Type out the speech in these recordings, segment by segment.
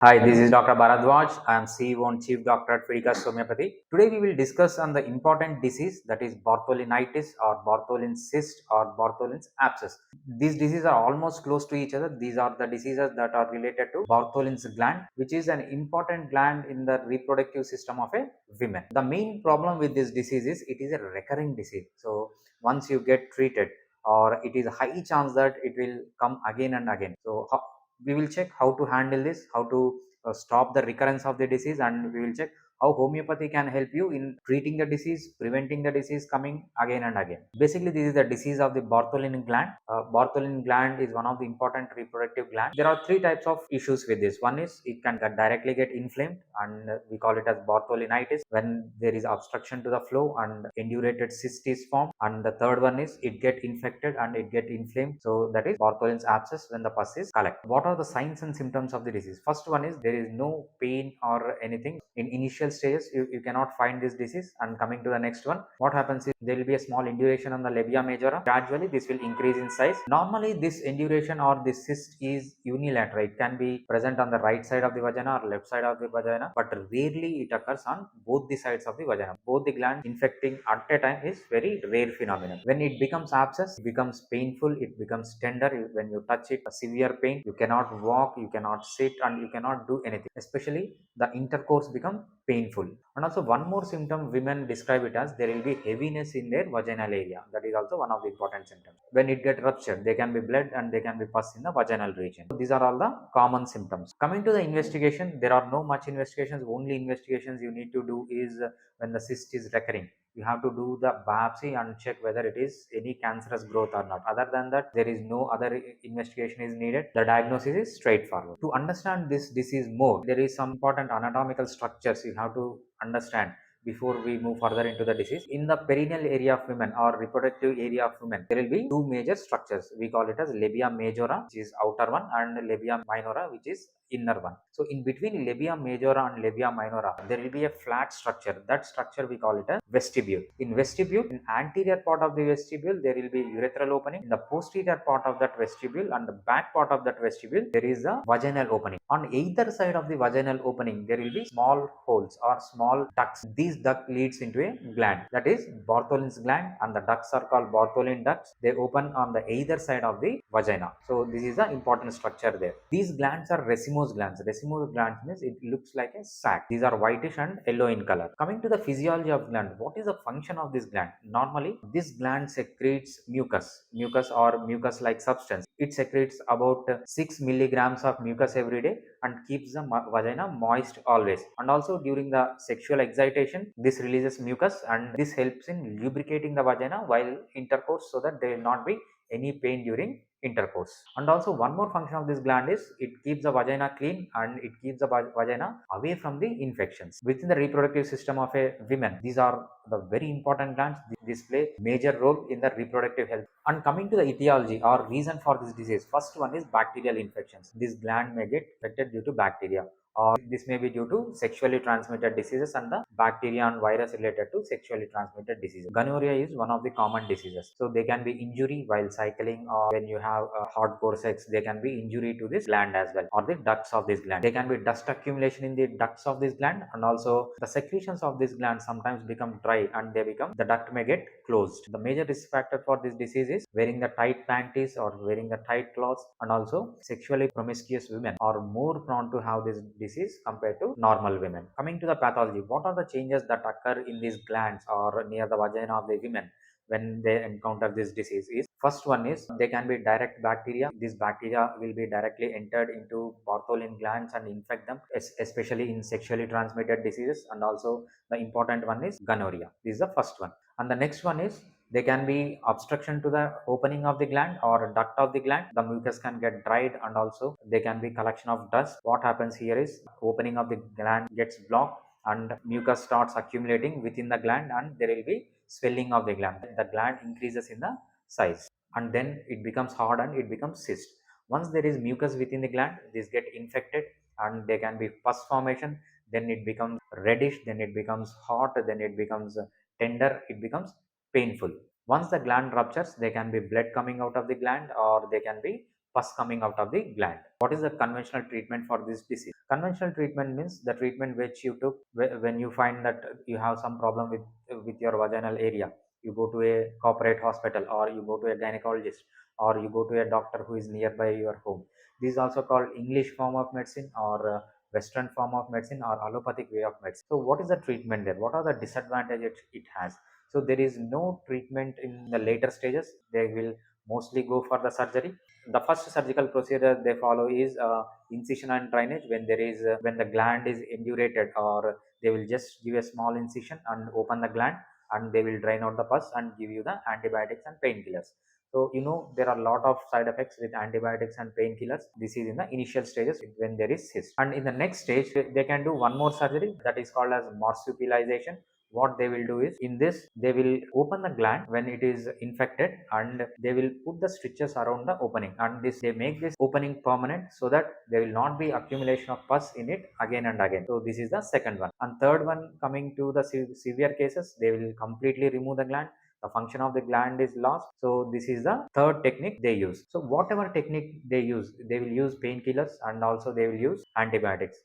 Hi, this is Dr. Bharadwaz. I am CEO and Chief Doctor at Fidicus Homeopathy. Today we will discuss on the important disease that is Bartholinitis or Bartholin Cyst or Bartholin Abscess. These diseases are almost close to each other. These are the diseases that are related to Bartholin's gland, which is an important gland in the reproductive system of a woman. The main problem with this disease is it is a recurring disease. So once you get treated, or it is a high chance that it will come again and again. So we will check how to handle this, how to stop the recurrence of the disease, and we will check how homeopathy can help you in treating the disease, preventing the disease coming again and again. Basically, this is the disease of the Bartholin gland. Bartholin gland is one of the important reproductive glands. There are three types of issues with this. One is it can directly get inflamed, and we call it as Bartholinitis, when there is obstruction to the flow and indurated cyst is formed. And the third one is it get infected and it get inflamed. So that is Bartholin's abscess when the pus is collected. What are the signs and symptoms of the disease? First one is there is no pain or anything. In initial stages, you cannot find this disease. And coming to the next one, what happens is there will be a small induration on the labia majora. Gradually, this will increase in size. Normally, this induration or this cyst is unilateral. It can be present on the right side of the vagina or left side of the vagina, but rarely it occurs on both the sides of the vagina. Both the glands infecting at a time is very rare phenomenon. When it becomes abscess, it becomes painful, it becomes tender. When you touch it, a severe pain, you cannot walk, you cannot sit, and you cannot do anything. Especially the intercourse become painful. And also one more symptom women describe it as there will be heaviness in their vaginal area. That is also one of the important symptoms. When it get ruptured, there can be blood and there can be pus in the vaginal region. So these are all the common symptoms. Coming to the investigation, there are no much investigations. Only investigations you need to do is when the cyst is recurring, you have to do the biopsy and check whether it is any cancerous growth or not. Other than that, there is no other investigation is needed. The diagnosis is straightforward. To understand this disease more, there is some important anatomical structures you have to understand before we move further into the disease. In the perineal area of women or reproductive area of women, there will be two major structures. We call it as labia majora, which is outer one, and labia minora, which is inner one. So in between labia majora and labia minora, there will be a flat structure. That structure we call it as vestibule. In vestibule, in anterior part of the vestibule, there will be urethral opening. In the posterior part of that vestibule and the back part of that vestibule, there is a vaginal opening. On either side of the vaginal opening, there will be small holes or small ducts. These duct leads into a gland. That is Bartholin's gland, and the ducts are called Bartholin ducts. They open on the either side of the vagina. So this is the important structure there. These glands are racemose glands. Racemose glands means it looks like a sac. These are whitish and yellow in color. Coming to the physiology of gland, what is the function of this gland? Normally, this gland secretes mucus or mucus-like substance. It secretes about 6 milligrams of mucus every day and keeps the vagina moist always. And also during the sexual excitation, this releases mucus and this helps in lubricating the vagina while intercourse, so that there will not be any pain during intercourse. And also one more function of this gland is it keeps the vagina clean and it keeps the vagina away from the infections. Within the reproductive system of a woman, these are the very important glands. These play major role in the reproductive health. And coming to the etiology or reason for this disease, first one is bacterial infections. This gland may get affected due to bacteria, or this may be due to sexually transmitted diseases and the bacteria and virus related to sexually transmitted diseases. Gonorrhea is one of the common diseases. So they can be injury while cycling, or when you have hardcore sex, there can be injury to this gland as well, or the ducts of this gland. There can be dust accumulation in the ducts of this gland, and also the secretions of this gland sometimes become dry and the duct may get closed. The major risk factor for this disease is wearing the tight panties or wearing the tight clothes, and also sexually promiscuous women are more prone to have this disease compared to normal women. Coming to the pathology, what are the changes that occur in these glands or near the vagina of the women when they encounter this disease? Is first one is they can be direct bacteria. This bacteria will be directly entered into Bartholin glands and infect them, especially in sexually transmitted diseases. And also the important one is gonorrhea. This is the first one. And the next one is there can be obstruction to the opening of the gland or duct of the gland. The mucus can get dried, and also there can be collection of dust. What happens here is opening of the gland gets blocked and mucus starts accumulating within the gland, and there will be swelling of the gland. The gland increases in the size and then it becomes hard and it becomes cyst. Once there is mucus within the gland, this get infected and there can be pus formation. Then it becomes reddish, then it becomes hot, then it becomes tender, it becomes painful. Once the gland ruptures, there can be blood coming out of the gland, or there can be pus coming out of the gland. What is the conventional treatment for this disease? Conventional treatment means the treatment which you took when you find that you have some problem with your vaginal area. You go to a corporate hospital, or you go to a gynecologist, or you go to a doctor who is nearby your home. This is also called English form of medicine, or Western form of medicine, or allopathic way of medicine. So what is the treatment there? What are the disadvantages it has? So there is no treatment in the later stages. They will mostly go for the surgery. The first surgical procedure they follow is incision and drainage. When there is when the gland is indurated, or they will just give a small incision and open the gland, and they will drain out the pus and give you the antibiotics and painkillers. So there are a lot of side effects with antibiotics and painkillers. This is in the initial stages when there is cyst. And in the next stage, they can do one more surgery that is called as marsupialization. What they will do is, in this they will open the gland when it is infected, and they will put the stitches around the opening, and they make this opening permanent, so that there will not be accumulation of pus in it again and again. So this is the second one. And third one, coming to the severe cases, they will completely remove the gland. The function of the gland is lost. So this is the third technique they use. So whatever technique they use, they will use painkillers, and also they will use antibiotics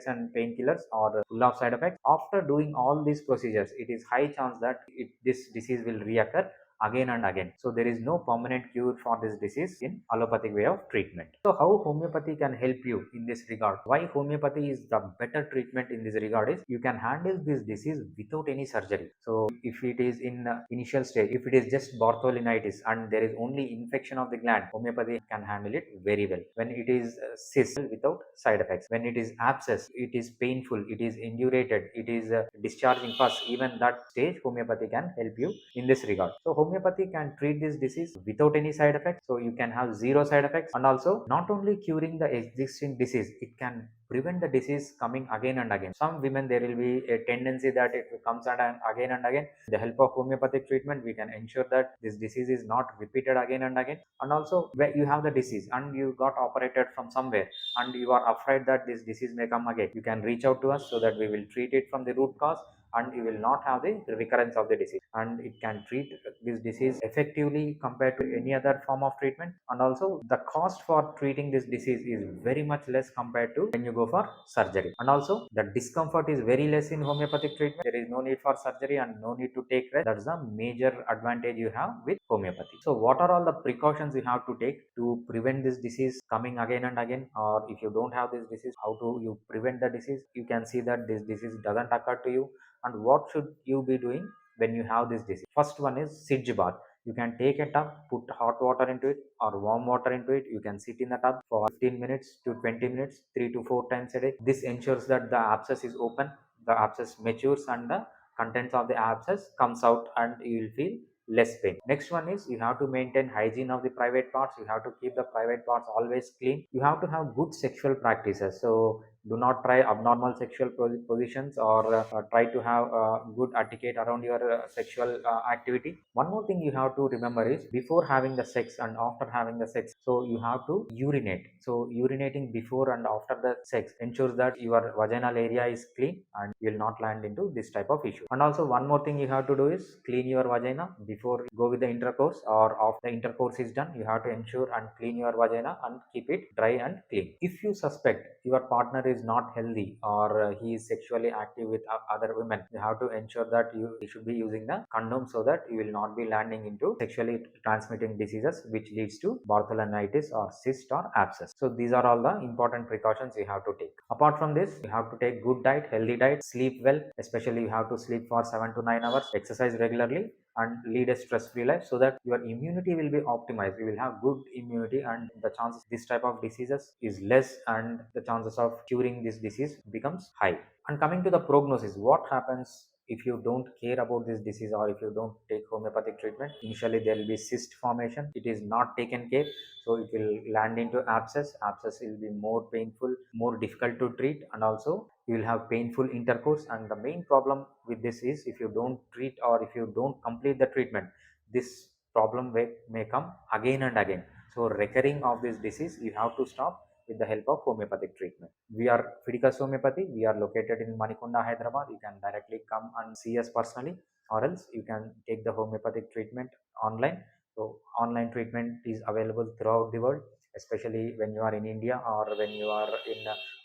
and painkillers are full of side effects. After doing all these procedures, it is high chance that this disease will reoccur again and again. So there is no permanent cure for this disease in allopathic way of treatment. So how homeopathy can help you in this regard? Why homeopathy is the better treatment in this regard is, you can handle this disease without any surgery. So if it is in initial stage, if it is just Bartholinitis and there is only infection of the gland, homeopathy can handle it very well. When it is cyst, without side effects. When it is abscess, it is painful, it is indurated, it is discharging pus. Even that stage, homeopathy can help you in this regard. So homeopathy can treat this disease without any side effects. So you can have zero side effects, and also not only curing the existing disease, it can prevent the disease coming again and again. Some women, there will be a tendency that it comes again and again. With the help of homeopathic treatment, we can ensure that this disease is not repeated again and again. And also, where you have the disease and you got operated from somewhere, and you are afraid that this disease may come again, you can reach out to us, so that we will treat it from the root cause, and you will not have the recurrence of the disease, and it can treat this disease effectively compared to any other form of treatment. And also, the cost for treating this disease is very much less compared to when you go for surgery. And also, the discomfort is very less in homeopathic treatment. There is no need for surgery and no need to take rest. That's the major advantage you have with homeopathy. So what are all the precautions you have to take to prevent this disease coming again and again? Or if you don't have this disease, how do you prevent the disease? You can see that this disease doesn't occur to you, and what should you be doing when you have this disease. First one is Sidge bath. You can take a tub, put hot water into it or warm water into it. You can sit in the tub for 15 minutes to 20 minutes, 3 to 4 times a day. This ensures that the abscess is open, the abscess matures, and the contents of the abscess comes out, and you will feel less pain. Next one is, you have to maintain hygiene of the private parts. You have to keep the private parts always clean. You have to have good sexual practices. So do not try abnormal sexual positions, or try to have good etiquette around your sexual activity. One more thing you have to remember is, before having the sex and after having the sex, so you have to urinate. So urinating before and after the sex ensures that your vaginal area is clean, and you will not land into this type of issue. And also, one more thing you have to do is, clean your vagina before you go with the intercourse, or after the intercourse is done, you have to ensure and clean your vagina and keep it dry and clean. If you suspect your partner is not healthy, or he is sexually active with other women, you have to ensure that you should be using the condom, so that you will not be landing into sexually transmitting diseases which leads to Bartholinitis or cyst or abscess. So these are all the important precautions you have to take. Apart from this, you have to take good diet, healthy diet, sleep well, especially you have to sleep for 7 to 9 hours, exercise regularly, and lead a stress-free life, so that your immunity will be optimized. You will have good immunity, and the chances this type of diseases is less, and the chances of curing this disease becomes high. And coming to the prognosis, what happens if you don't care about this disease, or if you don't take homeopathic treatment? Initially there will be cyst formation. It is not taken care, so it will land into abscess. Abscess will be more painful, more difficult to treat, and also you will have painful intercourse. And the main problem with this is, if you don't treat, or if you don't complete the treatment, this problem may come again and again. So recurring of this disease, you have to stop with the help of homeopathic treatment. We are Fidicus Homeopathy. We are located in Manikonda, Hyderabad. You can directly come and see us personally, or else you can take the homeopathic treatment online. So online treatment is available throughout the world, especially when you are in India or when you are in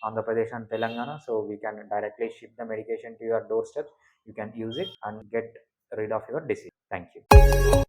Andhra Pradesh and Telangana. So we can directly ship the medication to your doorstep. You can use it and get rid of your disease. Thank you.